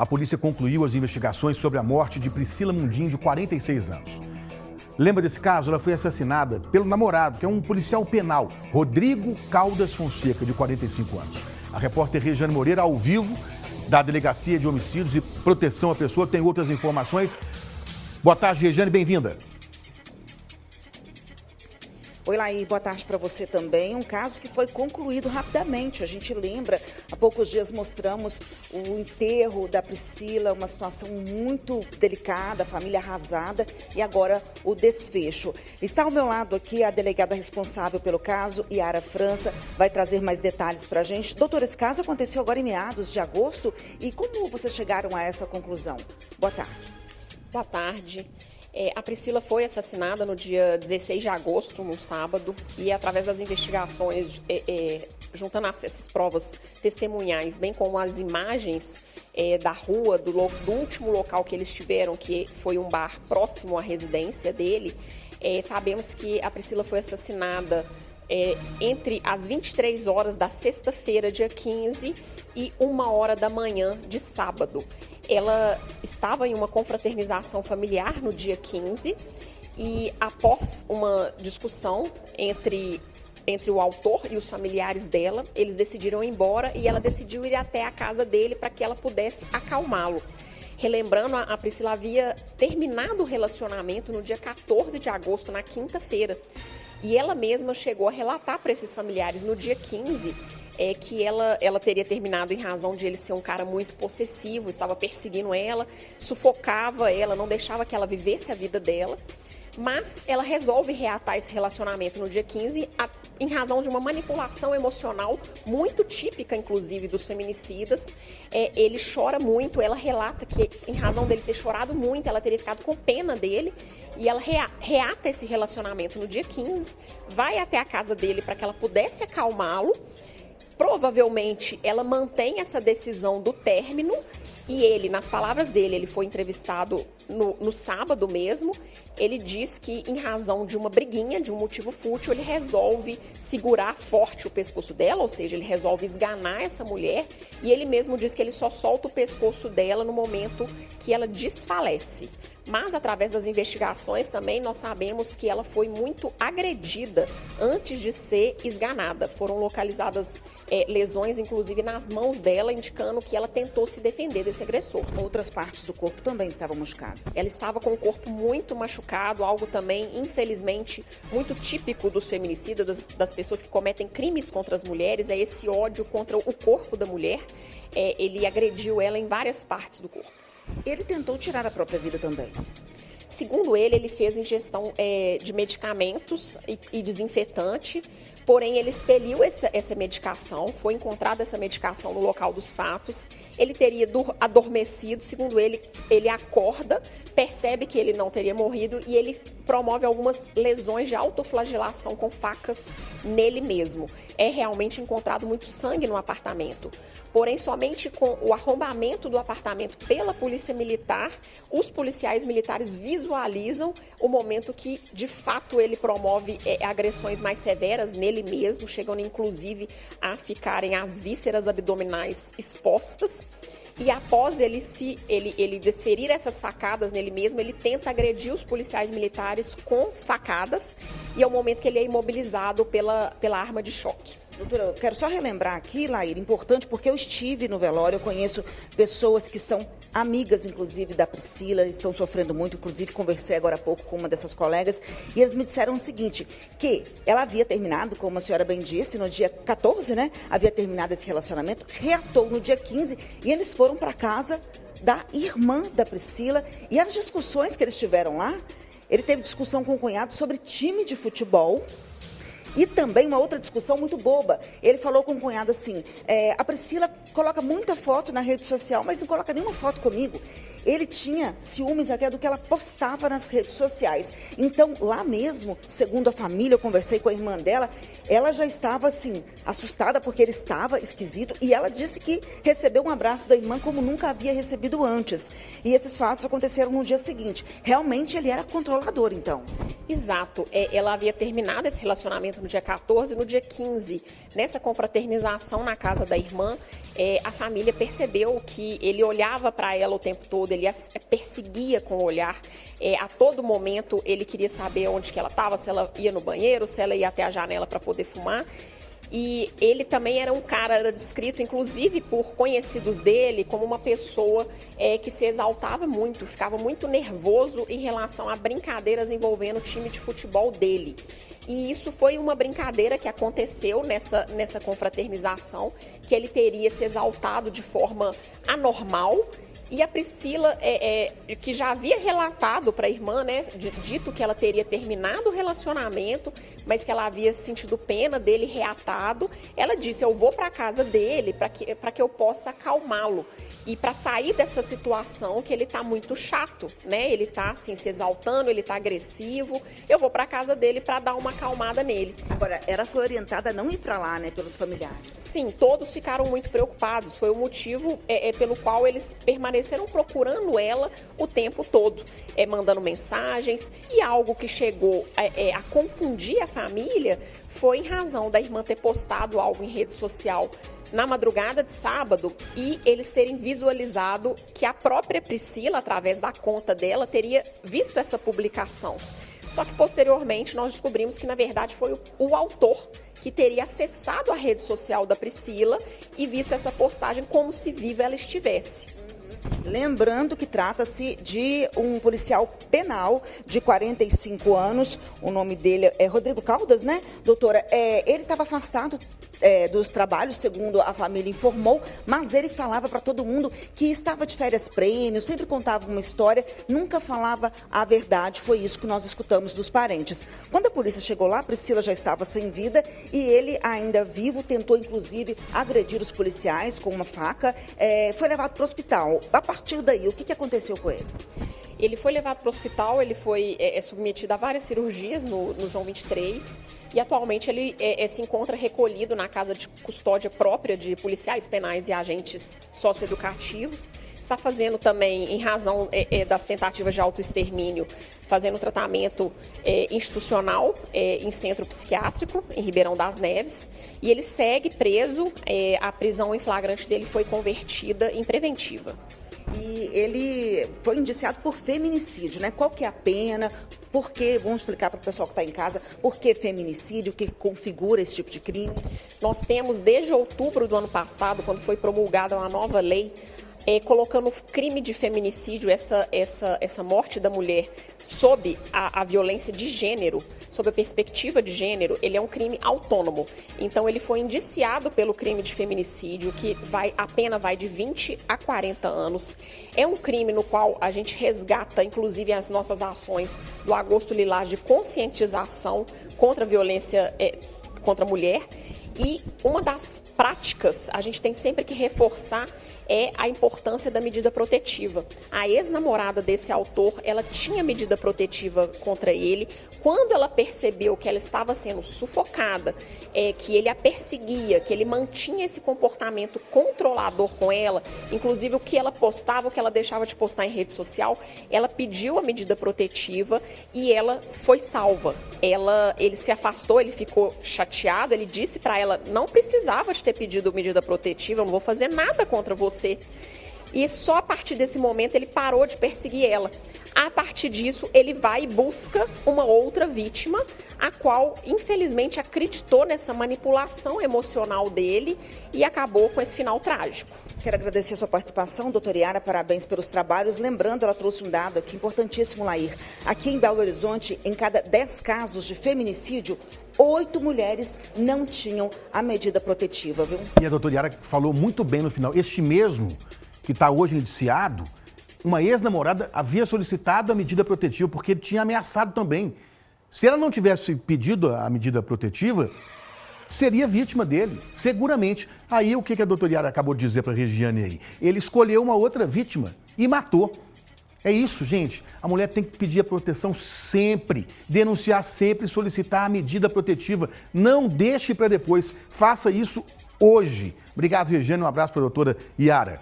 A polícia concluiu as investigações sobre a morte de Priscila Mundim, de 46 anos. Lembra desse caso? Ela foi assassinada pelo namorado, que é um policial penal, Rodrigo Caldas Fonseca, de 45 anos. A repórter Regiane Moreira, ao vivo, da Delegacia de Homicídios e Proteção à Pessoa, tem outras informações. Boa tarde, Regiane, bem-vinda. Oi, Laí, boa tarde para você também. Um caso que foi concluído rapidamente. A gente lembra, há poucos dias mostramos o enterro da Priscila, uma situação muito delicada, família arrasada, e agora o desfecho. Está ao meu lado aqui a delegada responsável pelo caso, Yara França, vai trazer mais detalhes para a gente. Doutora, esse caso aconteceu agora em meados de agosto, e como vocês chegaram a essa conclusão? Boa tarde. Boa tarde. A Priscila foi assassinada no dia 16 de agosto, no sábado, e através das investigações, juntando essas provas testemunhais, bem como as imagens da rua, do último local que eles tiveram, que foi um bar próximo à residência dele, sabemos que a Priscila foi assassinada entre as 23 horas da sexta-feira, dia 15, e 1h da manhã de sábado. Ela estava em uma confraternização familiar no dia 15 e, após uma discussão entre o autor e os familiares dela, eles decidiram ir embora e ela decidiu ir até a casa dele para que ela pudesse acalmá-lo. Relembrando, a Priscila havia terminado o relacionamento no dia 14 de agosto, na quinta-feira. E ela mesma chegou a relatar para esses familiares no dia 15 que ela teria terminado em razão de ele ser um cara muito possessivo, estava perseguindo ela, sufocava ela, não deixava que ela vivesse a vida dela. Mas ela resolve reatar esse relacionamento no dia 15 em razão de uma manipulação emocional muito típica, inclusive, dos feminicidas. Ele chora muito, ela relata que, em razão dele ter chorado muito, ela teria ficado com pena dele. E ela reata esse relacionamento no dia 15, vai até a casa dele para que ela pudesse acalmá-lo. Provavelmente, ela mantém essa decisão do término. E ele, nas palavras dele, ele foi entrevistado no sábado mesmo, ele diz que, em razão de uma briguinha, de um motivo fútil, ele resolve segurar forte o pescoço dela, ou seja, ele resolve esganar essa mulher, e ele mesmo diz que ele só solta o pescoço dela no momento que ela desfalece. Mas, através das investigações também, nós sabemos que ela foi muito agredida antes de ser esganada. Foram localizadas lesões, inclusive, nas mãos dela, indicando que ela tentou se defender desse agressor. Outras partes do corpo também estavam machucadas. Ela estava com o corpo muito machucado, algo também, infelizmente, muito típico dos feminicidas, das pessoas que cometem crimes contra as mulheres, é esse ódio contra o corpo da mulher. Ele agrediu ela em várias partes do corpo. Ele tentou tirar a própria vida também. Segundo ele fez ingestão de medicamentos e desinfetante, porém ele expeliu essa medicação, foi encontrada essa medicação no local dos fatos, ele teria adormecido, segundo ele acorda, percebe que ele não teria morrido e ele promove algumas lesões de autoflagelação com facas nele mesmo. É realmente encontrado muito sangue no apartamento. Porém, somente com o arrombamento do apartamento pela polícia militar, os policiais militares visualizam o momento que, de fato, ele promove agressões mais severas nele mesmo, chegando inclusive a ficarem as vísceras abdominais expostas. E após ele desferir essas facadas nele mesmo, ele tenta agredir os policiais militares com facadas e é o momento que ele é imobilizado pela arma de choque. Doutora, eu quero só relembrar aqui, Laíra, importante, porque eu estive no velório, eu conheço pessoas que são amigas, inclusive, da Priscila, estão sofrendo muito, inclusive conversei agora há pouco com uma dessas colegas, e eles me disseram o seguinte, que ela havia terminado, como a senhora bem disse, no dia 14, né? Havia terminado esse relacionamento, reatou no dia 15, e eles foram para casa da irmã da Priscila, e as discussões que eles tiveram lá, ele teve discussão com o cunhado sobre time de futebol. E também uma outra discussão muito boba. Ele falou com o cunhado assim, a Priscila coloca muita foto na rede social, mas não coloca nenhuma foto comigo. Ele tinha ciúmes até do que ela postava nas redes sociais. Então, lá mesmo, segundo a família, eu conversei com a irmã dela, ela já estava, assim, assustada porque ele estava esquisito e ela disse que recebeu um abraço da irmã como nunca havia recebido antes. E esses fatos aconteceram no dia seguinte. Realmente, ele era controlador, então. Exato. Ela havia terminado esse relacionamento no dia 14, no dia 15, nessa confraternização na casa da irmã, a família percebeu que ele olhava para ela o tempo todo, ele a perseguia com o olhar. A todo momento ele queria saber onde que ela estava, se ela ia no banheiro, se ela ia até a janela para poder fumar. E ele também era era descrito, inclusive por conhecidos dele, como uma pessoa que se exaltava muito, ficava muito nervoso em relação a brincadeiras envolvendo o time de futebol dele. E isso foi uma brincadeira que aconteceu nessa confraternização, que ele teria se exaltado de forma anormal. E a Priscila, que já havia relatado para a irmã, né, dito que ela teria terminado o relacionamento, mas que ela havia sentido pena dele reatado, ela disse, eu vou para a casa dele para que eu possa acalmá-lo. E para sair dessa situação que ele está muito chato, né? Ele está assim, se exaltando, ele está agressivo, eu vou para a casa dele para dar uma acalmada nele. Agora, ela foi orientada a não ir para lá, né, pelos familiares? Sim, todos ficaram muito preocupados, foi o motivo pelo qual eles permaneceram procurando ela o tempo todo, mandando mensagens, e algo que chegou a confundir a família foi em razão da irmã ter postado algo em rede social na madrugada de sábado e eles terem visualizado que a própria Priscila, através da conta dela, teria visto essa publicação. Só que posteriormente nós descobrimos que na verdade foi o autor que teria acessado a rede social da Priscila e visto essa postagem como se viva ela estivesse. Lembrando que trata-se de um policial penal de 45 anos, o nome dele é Rodrigo Caldas, né, doutora? Ele estava afastado dos trabalhos, segundo a família informou, mas ele falava para todo mundo que estava de férias prêmio, sempre contava uma história, nunca falava a verdade, foi isso que nós escutamos dos parentes. Quando a polícia chegou lá, Priscila já estava sem vida e ele, ainda vivo, tentou inclusive agredir os policiais com uma faca, foi levado para o hospital. A partir daí, o que aconteceu com ele? Ele foi levado para o hospital, ele foi submetido a várias cirurgias no João 23 e atualmente ele se encontra recolhido na casa de custódia própria de policiais penais e agentes socioeducativos. Está fazendo também, em razão das tentativas de autoextermínio, fazendo tratamento institucional em centro psiquiátrico, em Ribeirão das Neves. E ele segue preso, a prisão em flagrante dele foi convertida em preventiva. E ele foi indiciado por feminicídio, né? Qual que é a pena? Por que? Vamos explicar para o pessoal que está em casa, por que feminicídio, o que configura esse tipo de crime? Nós temos, desde outubro do ano passado, quando foi promulgada uma nova lei, colocando o crime de feminicídio, essa morte da mulher, sob a violência de gênero, sob a perspectiva de gênero, ele é um crime autônomo. Então, ele foi indiciado pelo crime de feminicídio, que a pena vai de 20 a 40 anos. É um crime no qual a gente resgata, inclusive, as nossas ações do Agosto Lilás de conscientização contra a violência contra a mulher. E uma das práticas, a gente tem sempre que reforçar, a importância da medida protetiva. A ex-namorada desse autor, ela tinha medida protetiva contra ele. Quando ela percebeu que ela estava sendo sufocada, que ele a perseguia, que ele mantinha esse comportamento controlador com ela, inclusive o que ela postava, o que ela deixava de postar em rede social, ela pediu a medida protetiva e ela foi salva. Ele se afastou, ele ficou chateado, ele disse para ela, não precisava de ter pedido medida protetiva, eu não vou fazer nada contra você. E só a partir desse momento ele parou de perseguir ela. A partir disso, ele vai e busca uma outra vítima, a qual, infelizmente, acreditou nessa manipulação emocional dele e acabou com esse final trágico. Quero agradecer a sua participação, doutora Yara, parabéns pelos trabalhos. Lembrando, ela trouxe um dado aqui importantíssimo, Lair. Aqui em Belo Horizonte, em cada 10 casos de feminicídio, 8 mulheres não tinham a medida protetiva, viu? E a doutora Yara falou muito bem no final. Este mesmo que está hoje indiciado, uma ex-namorada havia solicitado a medida protetiva porque ele tinha ameaçado também. Se ela não tivesse pedido a medida protetiva, seria vítima dele, seguramente. Aí o que a doutora Yara acabou de dizer para a Regiane aí? Ele escolheu uma outra vítima e matou. É isso, gente. A mulher tem que pedir a proteção sempre, denunciar sempre, solicitar a medida protetiva. Não deixe para depois. Faça isso hoje. Obrigado, Regiane. Um abraço para a doutora Yara.